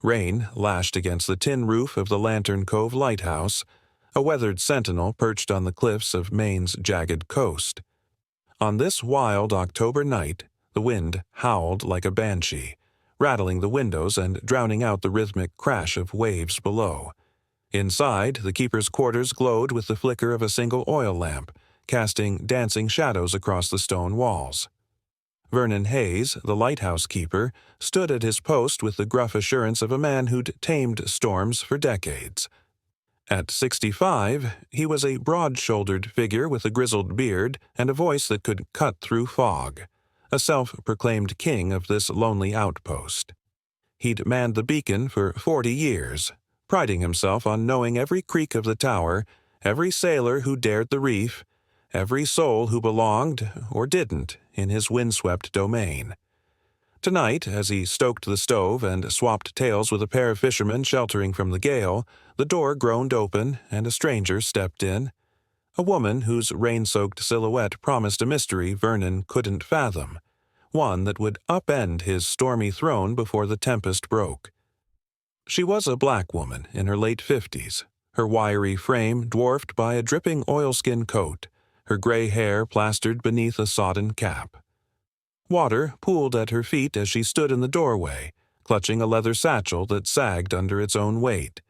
Rain lashed against the tin roof of the Lantern Cove Lighthouse, a weathered sentinel perched on the cliffs of Maine's jagged coast. On this wild October night, the wind howled like a banshee, rattling the windows and drowning out the rhythmic crash of waves below. Inside, the keeper's quarters glowed with the flicker of a single oil lamp, casting dancing shadows across the stone walls. Vernon Hayes, the lighthouse keeper, stood at his post with the gruff assurance of a man who'd tamed storms for decades. At 65, he was a broad-shouldered figure with a grizzled beard and a voice that could cut through fog, a self-proclaimed king of this lonely outpost. He'd manned the beacon for 40 years, priding himself on knowing every creak of the tower, every sailor who dared the reef, every soul who belonged, or didn't, in his windswept domain. Tonight, as he stoked the stove and swapped tales with a pair of fishermen sheltering from the gale, the door groaned open and a stranger stepped in. A woman whose rain-soaked silhouette promised a mystery Vernon couldn't fathom, one that would upend his stormy throne before the tempest broke. She was a black woman in her late 50s, her wiry frame dwarfed by a dripping oilskin coat, her gray hair plastered beneath a sodden cap. Water pooled at her feet as she stood in the doorway, clutching a leather satchel that sagged under its own weight.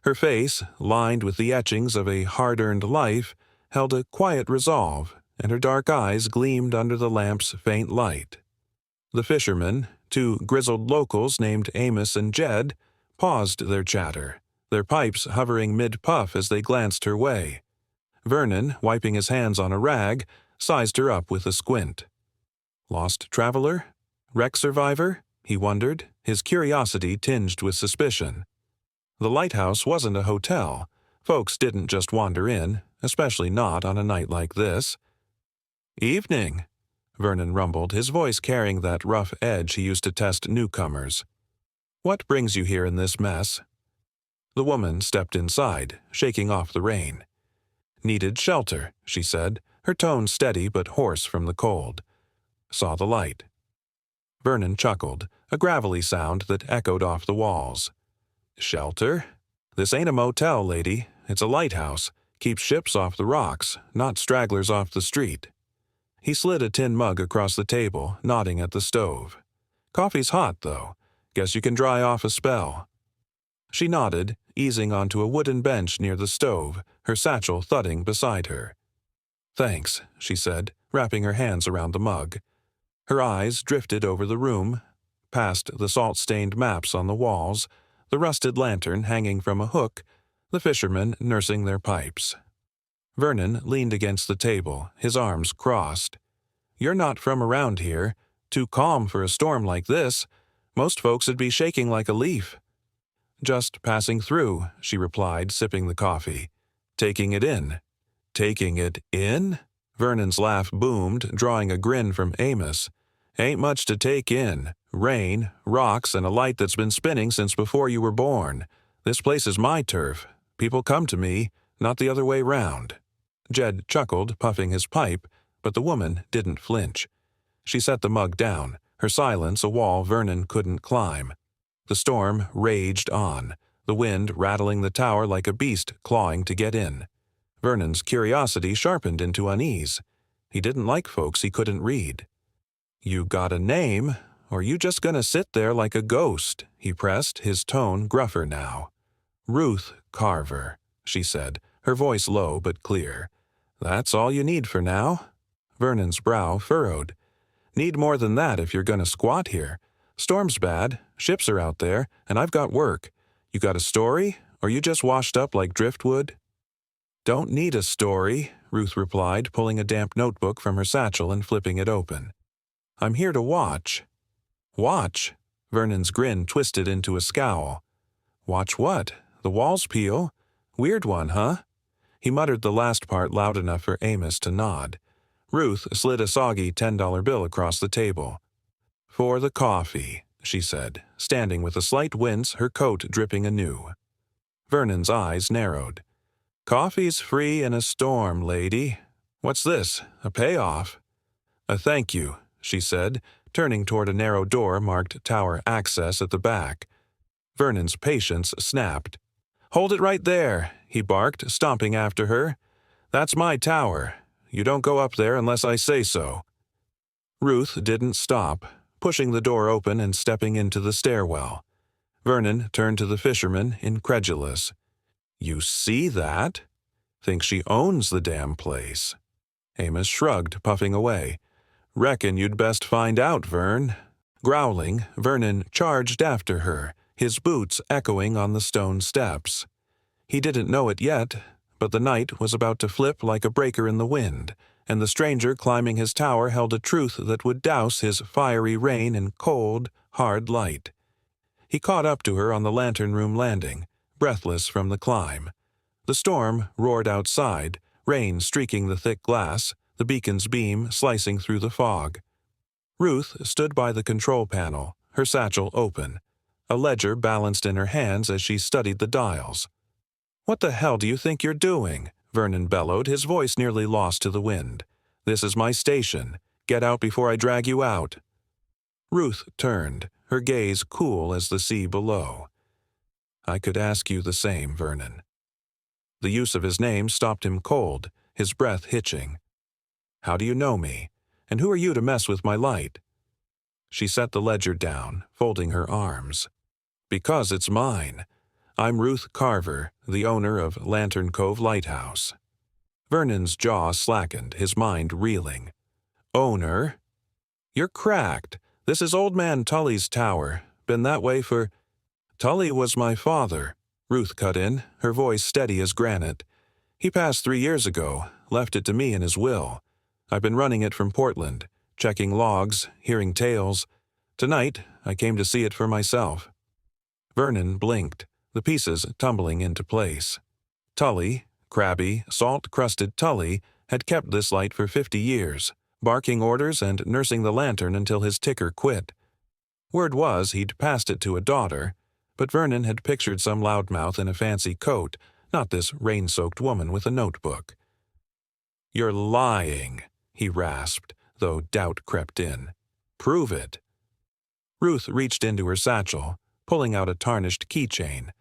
Her face, lined with the etchings of a hard-earned life, held a quiet resolve, and her dark eyes gleamed under the lamp's faint light. The fishermen, two grizzled locals named Amos and Jed, paused their chatter, their pipes hovering mid-puff as they glanced her way. Vernon, wiping his hands on a rag, sized her up with a squint. Lost traveler? Wreck survivor? He wondered, his curiosity tinged with suspicion. The lighthouse wasn't a hotel. Folks didn't just wander in, especially not on a night like this. "Evening," Vernon rumbled, his voice carrying that rough edge he used to test newcomers. "What brings you here in this mess?" The woman stepped inside, shaking off the rain. "Needed shelter," she said, her tone steady but hoarse from the cold. "Saw the light." Vernon chuckled, a gravelly sound that echoed off the walls. "Shelter? This ain't a motel, lady. It's a lighthouse. Keeps ships off the rocks, not stragglers off the street." He slid a tin mug across the table, nodding at the stove. "Coffee's hot, though. Guess you can dry off a spell." She nodded, easing onto a wooden bench near the stove, her satchel thudding beside her. "Thanks," she said, wrapping her hands around the mug. Her eyes drifted over the room, past the salt-stained maps on the walls, the rusted lantern hanging from a hook, the fishermen nursing their pipes. Vernon leaned against the table, his arms crossed. "You're not from around here. Too calm for a storm like this. Most folks would be shaking like a leaf." "Just passing through," she replied, sipping the coffee. "Taking it in." "Taking it in?" Vernon's laugh boomed, drawing a grin from Amos. "Ain't much to take in. Rain, rocks, and a light that's been spinning since before you were born. This place is my turf. People come to me, not the other way round." Jed chuckled, puffing his pipe, but the woman didn't flinch. She set the mug down, her silence a wall Vernon couldn't climb. The storm raged on, the wind rattling the tower like a beast clawing to get in. Vernon's curiosity sharpened into unease. He didn't like folks he couldn't read. "You got a name, or you just gonna sit there like a ghost?" he pressed, his tone gruffer now. "Ruth Carver," she said, her voice low but clear. "That's all you need for now?" Vernon's brow furrowed. "Need more than that if you're gonna squat here. Storm's bad, ships are out there, and I've got work. You got a story, or you just washed up like driftwood?" "Don't need a story," Ruth replied, pulling a damp notebook from her satchel and flipping it open. "I'm here to watch." "Watch?" Vernon's grin twisted into a scowl. "Watch what? The walls peel? Weird one, huh?" He muttered the last part loud enough for Amos to nod. Ruth slid a soggy $10 bill across the table. "For the coffee," she said, standing with a slight wince, her coat dripping anew. Vernon's eyes narrowed. "Coffee's free in a storm, lady. What's this, a payoff?" "A thank you," she said, turning toward a narrow door marked Tower Access at the back. Vernon's patience snapped. "Hold it right there," he barked, stomping after her. "That's my tower. You don't go up there unless I say so." Ruth didn't stop, pushing the door open and stepping into the stairwell. Vernon turned to the fisherman, incredulous. "You see that? Think she owns the damn place." Amos shrugged, puffing away. "Reckon you'd best find out, Vern." Growling, Vernon charged after her, his boots echoing on the stone steps. He didn't know it yet, but the night was about to flip like a breaker in the wind, and the stranger climbing his tower held a truth that would douse his fiery rain in cold, hard light. He caught up to her on the lantern room landing, breathless from the climb. The storm roared outside, rain streaking the thick glass, the beacon's beam slicing through the fog. Ruth stood by the control panel, her satchel open. A ledger balanced in her hands as she studied the dials. "What the hell do you think you're doing?" Vernon bellowed, his voice nearly lost to the wind. "This is my station. Get out before I drag you out." Ruth turned, her gaze cool as the sea below. "I could ask you the same, Vernon." The use of his name stopped him cold, his breath hitching. "How do you know me? And who are you to mess with my light?" She set the ledger down, folding her arms. "Because it's mine. I'm Ruth Carver, the owner of Lantern Cove Lighthouse." Vernon's jaw slackened, his mind reeling. "Owner? You're cracked. This is Old Man Tully's tower. Been that way for—" "Tully was my father," Ruth cut in, her voice steady as granite. "He passed 3 years ago, left it to me in his will. I've been running it from Portland, checking logs, hearing tales. Tonight, I came to see it for myself." Vernon blinked, the pieces tumbling into place. Tully, crabby, salt-crusted Tully, had kept this light for 50 years, barking orders and nursing the lantern until his ticker quit. Word was he'd passed it to a daughter, but Vernon had pictured some loudmouth in a fancy coat, not this rain-soaked woman with a notebook. "You're lying," he rasped, though doubt crept in. "Prove it." Ruth reached into her satchel, pulling out a tarnished keychain.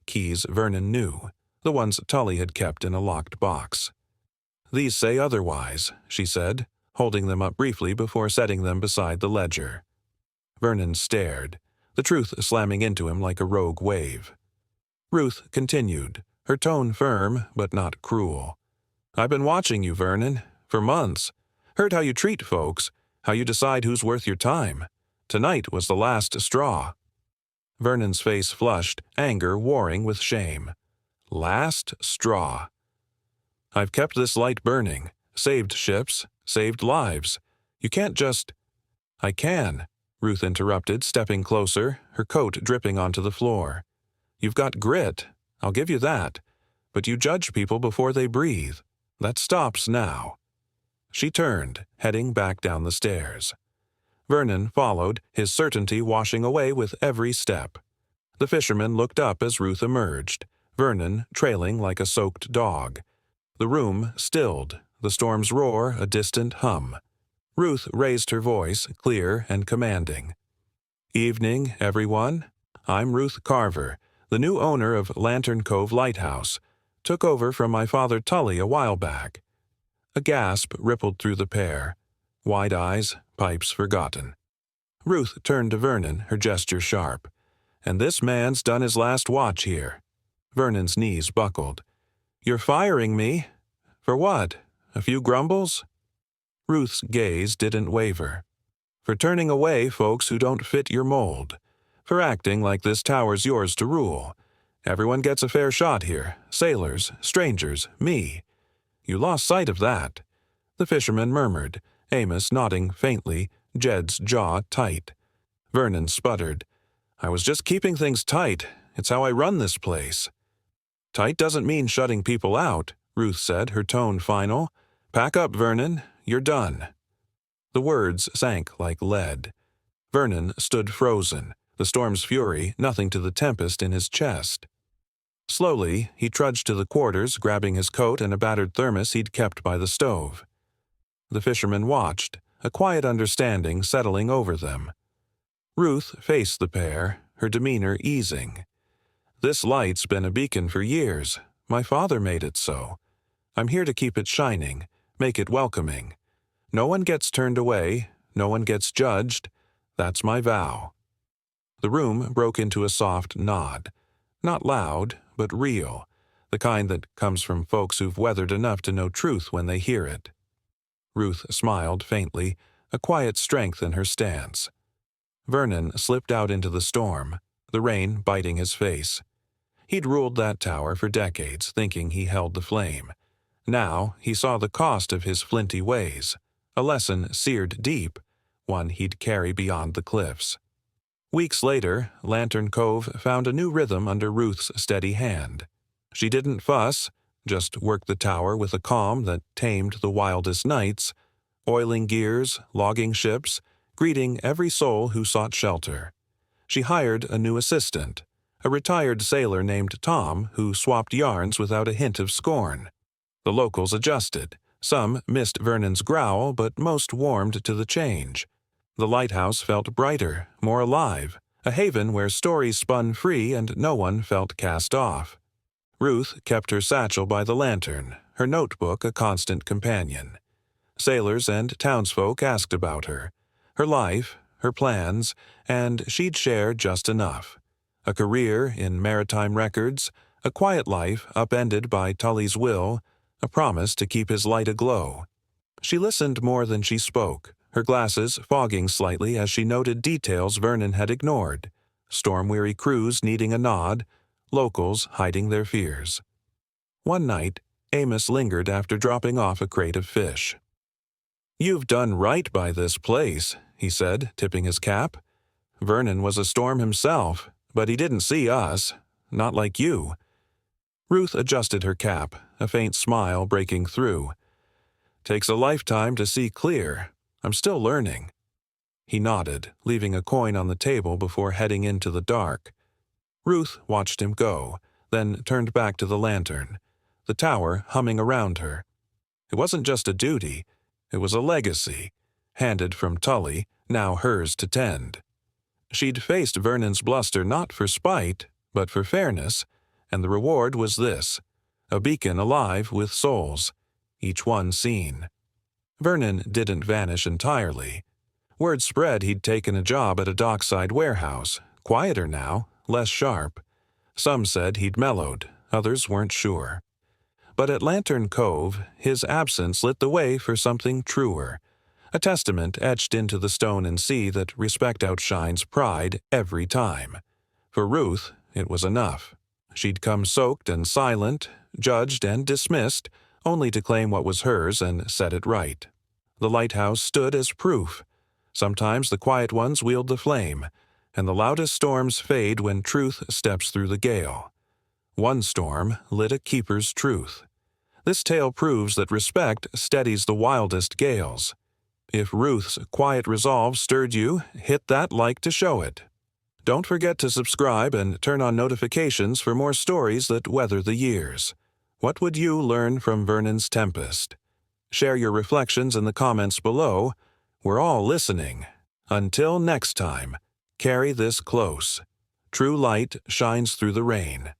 Keys Vernon knew, the ones Tully had kept in a locked box. "These say otherwise," she said, holding them up briefly before setting them beside the ledger. Vernon stared, the truth slamming into him like a rogue wave. Ruth continued, her tone firm but not cruel. "I've been watching you, Vernon, for months. Heard how you treat folks, how you decide who's worth your time. Tonight was the last straw." Vernon's face flushed, anger warring with shame. "Last straw." "I've kept this light burning, saved ships, saved lives. You can't just—" "I can," Ruth interrupted, stepping closer, her coat dripping onto the floor. "You've got grit, I'll give you that. But you judge people before they breathe. That stops now." She turned, heading back down the stairs. Vernon followed, his certainty washing away with every step. The fisherman looked up as Ruth emerged, Vernon trailing like a soaked dog. The room stilled, the storm's roar a distant hum. Ruth raised her voice, clear and commanding. "Evening, everyone. I'm Ruth Carver, the new owner of Lantern Cove Lighthouse. Took over from my father Tully a while back." A gasp rippled through the pair. Wide eyes, pipes forgotten. Ruth turned to Vernon, her gesture sharp. "And this man's done his last watch here." Vernon's knees buckled. "You're firing me? For what? A few grumbles?" Ruth's gaze didn't waver. "For turning away folks who don't fit your mold. For acting like this tower's yours to rule. Everyone gets a fair shot here. Sailors, strangers, me. You lost sight of that." The fisherman murmured, Amos nodding faintly, Jed's jaw tight. Vernon sputtered. "I was just keeping things tight. It's how I run this place." "Tight doesn't mean shutting people out," Ruth said, her tone final. "Pack up, Vernon. You're done." The words sank like lead. Vernon stood frozen, the storm's fury nothing to the tempest in his chest. Slowly, he trudged to the quarters, grabbing his coat and a battered thermos he'd kept by the stove. The fisherman watched, a quiet understanding settling over them. Ruth faced the pair, her demeanor easing. This light's been a beacon for years. My father made it so. I'm here to keep it shining, make it welcoming. No one gets turned away, no one gets judged. That's my vow." The room broke into a soft nod. Not loud, but real, the kind that comes from folks who've weathered enough to know truth when they hear it. Ruth smiled faintly, a quiet strength in her stance. Vernon slipped out into the storm, the rain biting his face. He'd ruled that tower for decades, thinking he held the flame. Now he saw the cost of his flinty ways, a lesson seared deep, one he'd carry beyond the cliffs. Weeks later, Lantern Cove found a new rhythm under Ruth's steady hand. She didn't fuss, just worked the tower with a calm that tamed the wildest nights, oiling gears, logging ships, greeting every soul who sought shelter. She hired a new assistant, a retired sailor named Tom who swapped yarns without a hint of scorn. The locals adjusted. Some missed Vernon's growl, but most warmed to the change. The lighthouse felt brighter, more alive, a haven where stories spun free and no one felt cast off. Ruth kept her satchel by the lantern, her notebook a constant companion. Sailors and townsfolk asked about her life, her plans, and she'd share just enough. A career in maritime records, a quiet life upended by Tully's will, a promise to keep his light aglow. She listened more than she spoke, her glasses fogging slightly as she noted details Vernon had ignored, storm-weary crews needing a nod, locals hiding their fears. One night, Amos lingered after dropping off a crate of fish. "You've done right by this place," he said, tipping his cap. "Vernon was a storm himself, but he didn't see us, not like you." Ruth adjusted her cap, a faint smile breaking through. "Takes a lifetime to see clear. I'm still learning." He nodded, leaving a coin on the table before heading into the dark. Ruth watched him go, then turned back to the lantern, the tower humming around her. It wasn't just a duty, it was a legacy, handed from Tully, now hers to tend. She'd faced Vernon's bluster not for spite, but for fairness, and the reward was this, a beacon alive with souls, each one seen. Vernon didn't vanish entirely. Word spread he'd taken a job at a dockside warehouse, quieter now, less sharp. Some said he'd mellowed, others weren't sure. But at Lantern Cove, his absence lit the way for something truer, a testament etched into the stone and sea that respect outshines pride every time. For Ruth, it was enough. She'd come soaked and silent, judged and dismissed, only to claim what was hers and set it right. The lighthouse stood as proof. Sometimes the quiet ones wield the flame, and the loudest storms fade when truth steps through the gale. One storm lit a keeper's truth. This tale proves that respect steadies the wildest gales. If Ruth's quiet resolve stirred you, hit that like to show it. Don't forget to subscribe and turn on notifications for more stories that weather the years. What would you learn from Vernon's Tempest? Share your reflections in the comments below. We're all listening. Until next time, carry this close. True light shines through the rain.